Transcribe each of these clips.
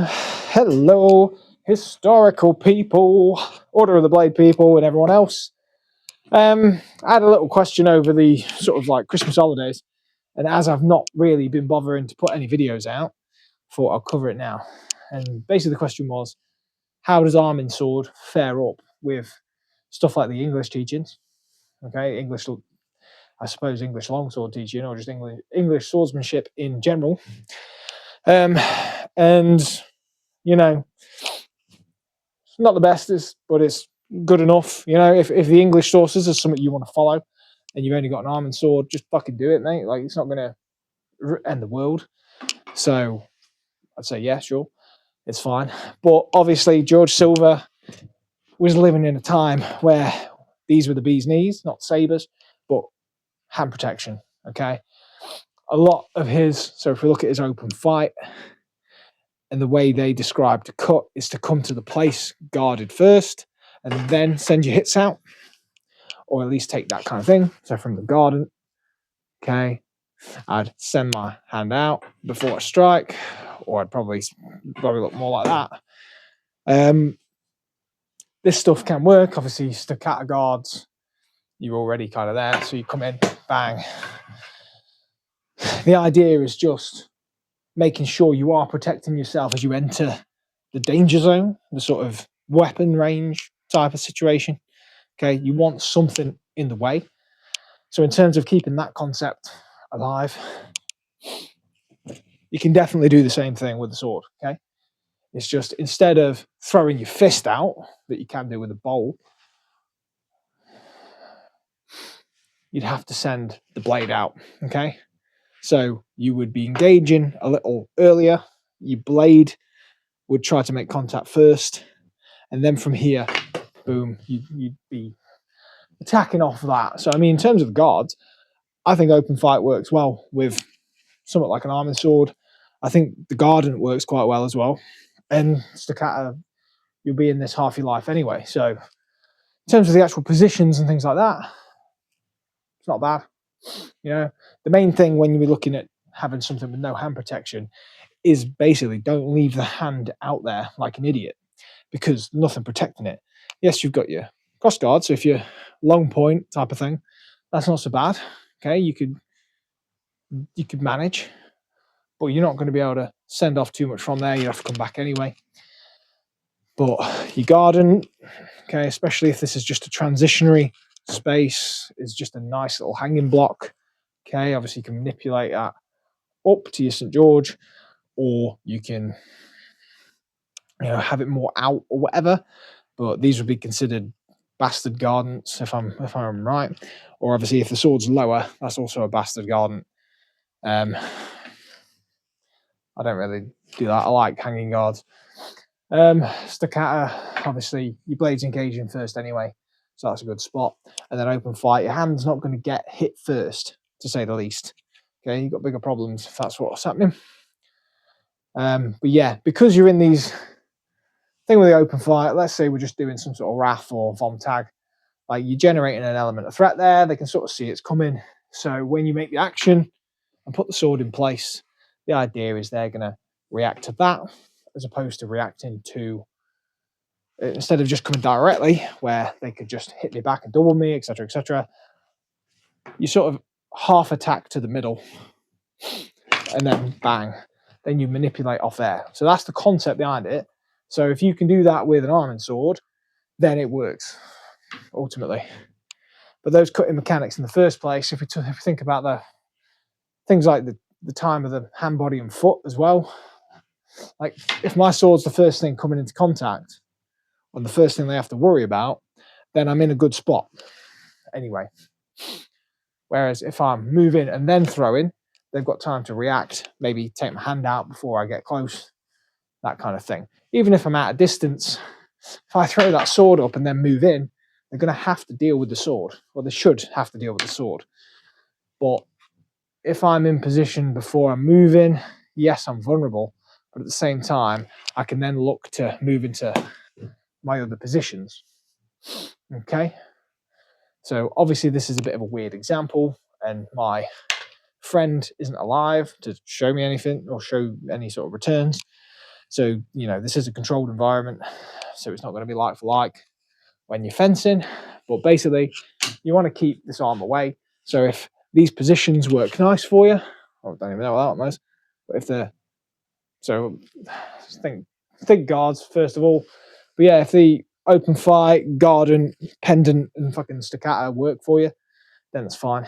Hello, historical people, Order of the Blade people, and everyone else. I had a little question over the sort of like Christmas holidays, and as I've not really been bothering to put any videos out, thought I'll cover it now. And basically, the question was, how does Armin Sword fare up with stuff like the English teachings? Okay, English, I suppose English longsword teaching, or just English swordsmanship in general. And you know, it's not the best, but it's good enough. You know, if the English sources are something you want to follow, and you've only got an Armin Sword, just fucking do it, mate. Like, it's not going to end the world. So I'd say, yeah, sure, it's fine. But obviously, George Silver was living in a time where these were the bee's knees, not sabers, but hand protection. Okay. A lot of his, so if we look at his open fight, and the way they describe to cut is to come to the place guarded first and then send your hits out, or at least take that kind of thing. So from the garden, okay, I'd send my hand out before I strike, or I'd probably look more like that. This stuff can work. Obviously, staccato guards, you're already kind of there, so you come in, bang. The idea is just making sure you are protecting yourself as you enter the danger zone, the sort of weapon range type of situation. Okay, you want something in the way. So in terms of keeping that concept alive, you can definitely do the same thing with the sword. Okay, it's just instead of throwing your fist out that you can do with a bowl, you'd have to send the blade out. Okay, so you would be engaging a little earlier. Your blade would try to make contact first, and then from here, boom, you'd be attacking off that. So I mean, in terms of the guards, I think open fight works well with somewhat like an Armin Sword. I think the Garden works quite well as well. And staccato, you'll be in this half your life anyway. So in terms of the actual positions and things like that, it's not bad. You know, the main thing when you're looking at having something with no hand protection is basically don't leave the hand out there like an idiot, because nothing protecting it. Yes, you've got your cross guard, so if you're long point type of thing, that's not so bad. Okay, you could manage, but you're not going to be able to send off too much from there. You have to come back anyway. But your garden, okay, especially if this is just a transitionary space, is just a nice little hanging block. Okay, obviously you can manipulate that up to your St. George, or you can, have it more out or whatever. But these would be considered bastard gardens if I'm right. Or obviously if the sword's lower, that's also a bastard garden. I don't really do that. I like hanging guards. Staccato, obviously your blade's engaging first anyway, so that's a good spot. And then open fight, your hand's not going to get hit first, to say the least. Okay, you've got bigger problems if that's what's happening. But yeah, because you're in these thing with the open fight, let's say we're just doing some sort of RAF or vom tag, like you're generating an element of threat there, they can sort of see it's coming. So when you make the action and put the sword in place, the idea is they're going to react to that, as opposed to reacting to, instead of just coming directly where they could just hit me back and double me, etc., etc. You sort of half attack to the middle and then bang, then you manipulate off there. So that's the concept behind it. So if you can do that with an Armin Sword, then it works ultimately. But those cutting mechanics in the first place, if we think about the things like the time of the hand, body, and foot as well, like if my sword's the first thing coming into contact, and the first thing they have to worry about, then I'm in a good spot anyway. Whereas if I'm moving and then throwing, they've got time to react, maybe take my hand out before I get close, that kind of thing. Even if I'm at a distance, if I throw that sword up and then move in, they're going to have to deal with the sword, or they should have to deal with the sword. But if I'm in position before I'm moving, yes, I'm vulnerable, but at the same time, I can then look to move into my other positions. Okay, so obviously this is a bit of a weird example, and my friend isn't alive to show me anything or show any sort of returns. So, you know, this is a controlled environment, so it's not going to be like for like when you're fencing. But basically, you want to keep this arm away. So if these positions work nice for you, I don't even know what that one is, but if they're, so think guards first of all. But yeah, if the open fight, garden, pendant, and fucking staccato work for you, then it's fine.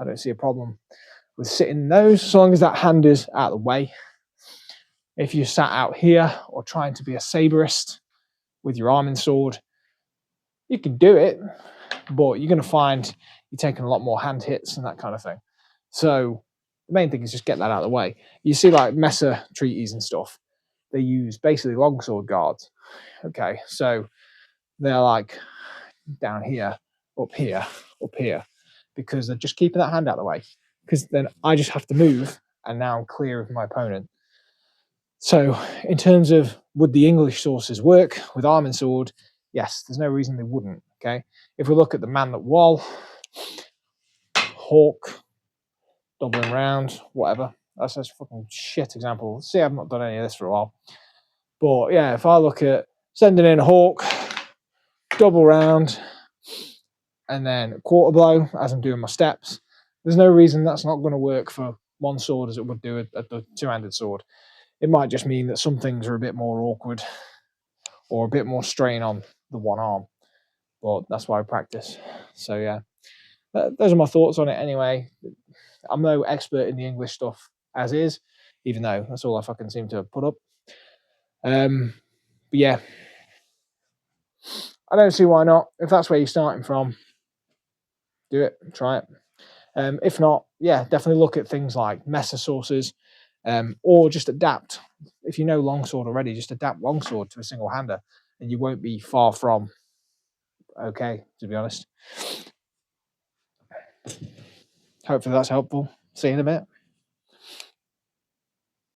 I don't see a problem with sitting in those, as long as that hand is out of the way. If you sat out here or trying to be a saberist with your arming sword, you can do it, but you're going to find you're taking a lot more hand hits and that kind of thing. So the main thing is just get that out of the way. You see, like Messer treaties and stuff, they use basically longsword guards. Okay, so they're like down here, up here, up here, because they're just keeping that hand out of the way. Because then I just have to move, and now I'm clear of my opponent. So, in terms of would the English sources work with arm and sword? Yes, there's no reason they wouldn't. Okay, if we look at the man that wall, hawk, doubling round, whatever. That's a fucking shit example. See, I've not done any of this for a while. But yeah, if I look at sending in hawk, double round, and then quarter blow as I'm doing my steps, there's no reason that's not going to work for one sword as it would do at the two-handed sword. It might just mean that some things are a bit more awkward or a bit more strain on the one arm. But that's why I practice. So yeah, those are my thoughts on it anyway. I'm no expert in the English stuff as is, even though that's all I fucking seem to have put up. But yeah, I don't see why not. If that's where you're starting from, do it, try it. If not, yeah, definitely look at things like Messer sources, or just adapt. If you know longsword already, just adapt longsword to a single hander, and you won't be far from okay, to be honest. Hopefully that's helpful. See you in a bit.